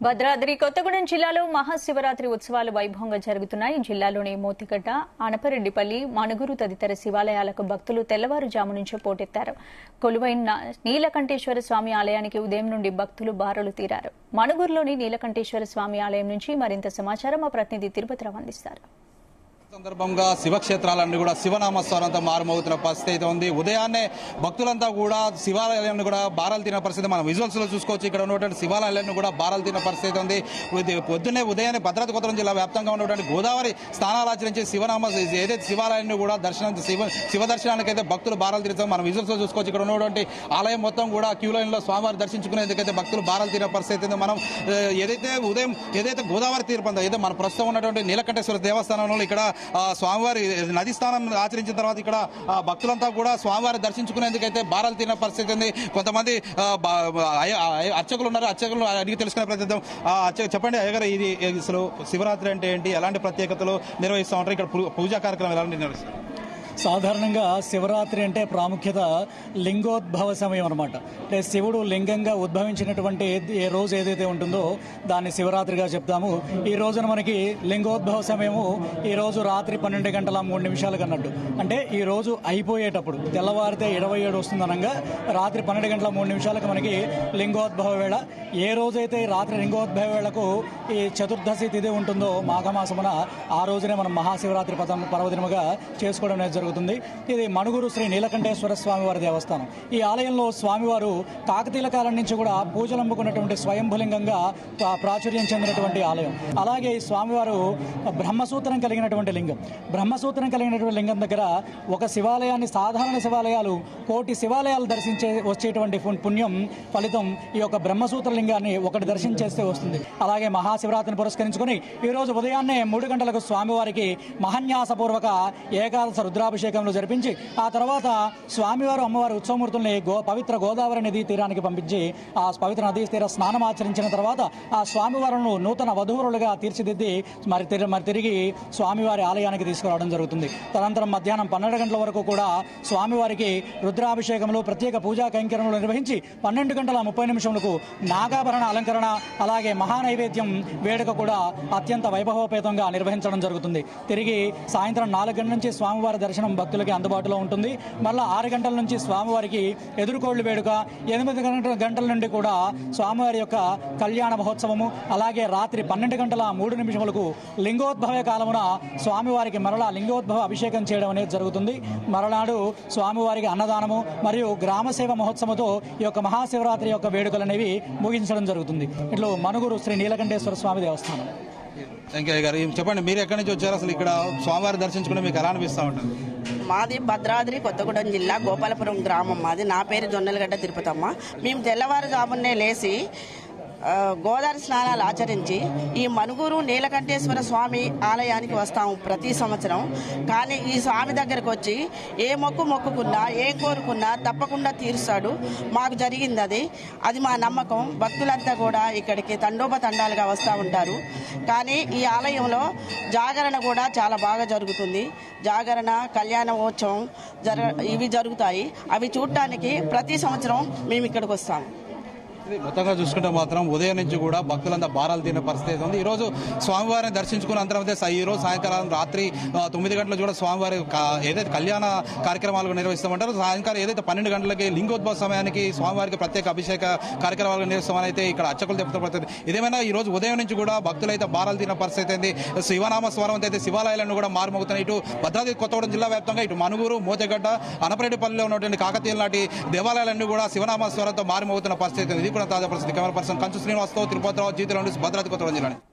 భద్రాద్రి కొత్తగూడెం జిల్లాలో మహాశివరాత్రి ఉత్సవాలు వైభవంగా జరుగుతున్నాయి. జిల్లాలోని మోతిగడ్డ, అనపరెడ్డిపల్లి, మణుగురు తదితర శివాలయాలకు భక్తులు తెల్లవారుజాము నుంచే పోటెత్తారు. కొలువైన నీలకంఠేశ్వర స్వామి ఆలయానికి ఉదయం నుండి భక్తులు బారులు తీరారు. మణుగురులోని నీలకంఠేశ్వర స్వామి ఆలయం నుంచి మరింత సమాచారం మా ప్రతినిధి తిరుపతిరావు అందిస్తారు. సందర్భంగా శివక్షేత్రాలన్నీ కూడా శివనామస్వరంతో మారుమవుతున్న పరిస్థితి అయితే ఉంది. ఉదయాన్నే భక్తులంతా కూడా శివాలయాన్ని కూడా బారాలు తిన్న పరిస్థితి మనం విజువల్స్ లో చూసుకోవచ్చు. ఇక్కడ ఉన్నటువంటి శివాలయాన్ని కూడా బారాలు తిన్న పరిస్థితి ఉంది. ఉదయాన్నే భద్రాద్రి కొత్తగూడెం జిల్లా వ్యాప్తంగా ఉన్నటువంటి గోదావరి స్నానాలు ఆచరించి ఏదైతే శివాలయాన్ని కూడా శివ దర్శనానికి అయితే భక్తులు బారాలు తిరుగుతాం మనం విజువల్స్ లో చూసుకోవచ్చు. ఇక్కడ ఉన్నటువంటి ఆలయం మొత్తం కూడా క్యూ లైన్ లో స్వామివారి దర్శించుకునేందుకైతే భక్తులు బారాలు తిన్న పరిస్థితి ఉంది. మనం ఏదైతే గోదావరి తీర్పంతో ఏదైతే మన ప్రస్తుతం ఉన్నటువంటి నీలకంఠేశ్వర దేవస్థానంలో ఇక్కడ స్వామివారి నది స్నానం ఆచరించిన తర్వాత ఇక్కడ భక్తులంతా కూడా స్వామివారి దర్శించుకునేందుకైతే బారాలు తిన్న పరిస్థితి ఉంది. కొంతమంది అర్చకులు ఉన్నారు. అర్చకులు అడిగి తెలుసుకునే ప్రయత్నం. చెప్పండి అయ్యగారు, ఇది అసలు శివరాత్రి అంటే ఏంటి, ఎలాంటి ప్రత్యేకతలు నిర్వహిస్తూ ఉంటారు, ఇక్కడ పూజా కార్యక్రమం ఎలాంటి నిర్వహిస్తారు? సాధారణంగా శివరాత్రి అంటే ప్రాముఖ్యత లింగోద్భవ సమయం అనమాట. అంటే శివుడు లింగంగా ఉద్భవించినటువంటి ఏ రోజు ఏదైతే ఉంటుందో దాన్ని శివరాత్రిగా చెప్తాము. ఈ రోజున మనకి లింగోద్భవ సమయము ఈ రోజు రాత్రి 12 గంటల 3 నిమిషాలకు అన్నట్టు. అంటే ఈ రోజు అయిపోయేటప్పుడు తెల్లవారితే 27 వస్తుందనగా రాత్రి 12 గంటల 3 నిమిషాలకు మనకి లింగోద్భవ వేళ. ఏ రోజైతే రాత్రి లింగోద్భవ వేళకు ఈ చతుర్దశి తిథి ఉంటుందో మాఘమాసమున ఆ రోజునే మనం మహాశివరాత్రి పర్వదినముగా చేసుకోవడం జరుగుతుంది. ఇది మణుగురు శ్రీ నీలకంఠేశ్వర స్వామివారి దేవస్థానం. ఈ ఆలయంలో స్వామివారు కాకతీయుల కాలం నుంచి కూడా పూజలు అందుకున్నటువంటి స్వయంభులింగంగా ప్రాచుర్యం చెందినటువంటి ఆలయం. అలాగే ఈ స్వామివారు బ్రహ్మసూత్రం కలిగినటువంటి లింగం. బ్రహ్మసూత్రం కలిగినటువంటి లింగం దగ్గర ఒక శివాలయాన్ని, సాధారణ శివాలయాలు 1,000 శివాలయాలు వచ్చేటువంటి పుణ్యం ఫలితం ఈ యొక్క బ్రహ్మసూత్ర లింగాన్ని ఒకటి దర్శించేస్తే వస్తుంది. అలాగే మహాశివరాత్రిని పురస్కరించుకుని ఈ రోజు ఉదయాన్నే 3 గంటలకు స్వామివారికి మహాన్యాసపూర్వక ఏకాదశ రుద్రాభిషేకంలో జరిపించి ఆ తర్వాత స్వామివారు అమ్మవారి ఉత్సవమూర్తుల్ని పవిత్ర గోదావరి నదీ తీరానికి పంపించి ఆ పవిత్ర నదీ తీర స్నానం ఆచరించిన తర్వాత ఆ స్వామివారులను నూతన వధూవరులుగా తీర్చిదిద్ది మరి తిరిగి స్వామివారి ఆలయానికి తీసుకురావడం జరుగుతుంది. తదనంతరం మధ్యాహ్నం 12 గంటల వరకు కూడా స్వామివారికి రుద్రాభిషేకంలో ప్రత్యేక పూజా కైంకర్యములు నిర్వహించి 12 గంటల 30 నిమిషములకు నాగాభరణ అలంకరణ అలాగే మహానైవేద్యం వేడుక కూడా అత్యంత వైభవోపేతంగా నిర్వహించడం జరుగుతుంది. తిరిగి సాయంత్రం 4 గంటల నుంచి స్వామివారి దర్శనం భక్తులకి అందుబాటులో ఉంటుంది. మళ్ళా 6 గంటల నుంచి స్వామివారికి ఎదురుకోళ్లు వేడుక, 8 గంటల నుండి కూడా స్వామివారి యొక్క కళ్యాణ మహోత్సవము, అలాగే రాత్రి 12 గంటల 3 నిమిషములకు లింగోద్భవ కాలమున స్వామివారికి మరలా లింగోద్భవ అభిషేకం చేయడం అనేది జరుగుతుంది. మరనాడు స్వామివారికి అన్నదానము మరియు గ్రామసేవ మహోత్సవంతో ఈ యొక్క మహాశివరాత్రి యొక్క వేడుకలు అనేవి ముగించడం జరుగుతుంది. ఇట్లా మణుగురు శ్రీ నీలకంఠేశ్వర స్వామి దేవస్థానం. వెంకయ్య గారు, చెప్పండి, మీరు ఎక్కడి నుంచి వచ్చారు, అసలు ఇక్కడ స్వామివారి దర్శించుకుని మీకు ఎలా అనిపిస్తూ ఉంటుంది? మాది భద్రాద్రి కొత్తగూడెం జిల్లా గోపాలపురం గ్రామం. మాది. నా పేరు జొన్నలగడ్డ తిరుపతమ్మ. మేము తెల్లవారుజామునే లేచి గోదావరి స్నానాలు ఆచరించి ఈ మణుగురు నీలకంఠేశ్వర స్వామి ఆలయానికి వస్తాము ప్రతి సంవత్సరం. కానీ ఈ స్వామి దగ్గరకు వచ్చి ఏ మొక్కుకున్నా ఏం కోరుకున్నా తప్పకుండా తీరుస్తాడు. మాకు జరిగింది అది మా నమ్మకం. భక్తులంతా కూడా ఇక్కడికి తండోపతండాలుగా వస్తూ ఉంటారు. కానీ ఈ ఆలయంలో జాగరణ కూడా చాలా బాగా జరుగుతుంది. జాగరణ, కళ్యాణోత్సవం ఇవి జరుగుతాయి. అవి చూడటానికి ప్రతి సంవత్సరం మేము ఇక్కడికి వస్తాము. మొత్తంగా చూసుకుంటే మాత్రం ఉదయం నుంచి కూడా భక్తులంతా బారాలు తినే పరిస్థితి ఉంది. ఈరోజు స్వామివారిని దర్శించుకున్న అంతరం ఈ రోజు సాయంకాలం రాత్రి 9 గంటలకు కూడా స్వామివారి ఏదైతే కళ్యాణ కార్యక్రమాలు నిర్వహిస్తామంటారో సాయంకాలం ఏదైతే 12 గంటలకి లింగోద్భవ సమయానికి స్వామివారికి ప్రత్యేక అభిషేక కార్యక్రమాలు నిర్వహిస్తామని అయితే ఇక్కడ అర్చకులు చెప్తున్న పరిస్థితి. ఇదేమైనా ఈ రోజు ఉదయం నుంచి కూడా భక్తులైతే బారాలు తిన్న పరిస్థితి ఉంది. శివనామ స్వరం అయితే శివాలయాలను కూడా మారుమోగుతున్నాయి. ఇటు భద్రాద్రి కొత్తగూడెం జిల్లా వ్యాప్తంగా ఇటు మణుగురు, మోతిగడ్డ, అనపరెడ్డిపల్లిలో ఉన్నటువంటి కాకతీయుల నాటి దేవాలయాలన్నీ కూడా శివనామ స్వరంతో మారుమోగుతున్న పరిస్థితి. ఇది కూడా తాజా పరిస్థితి. కెమెరా పర్సన్ కంచు శ్రీనివాస్తో తిరుపతిరావు, జీతుల భద్రాద్రి కొత్తగూడెం జిల్లా.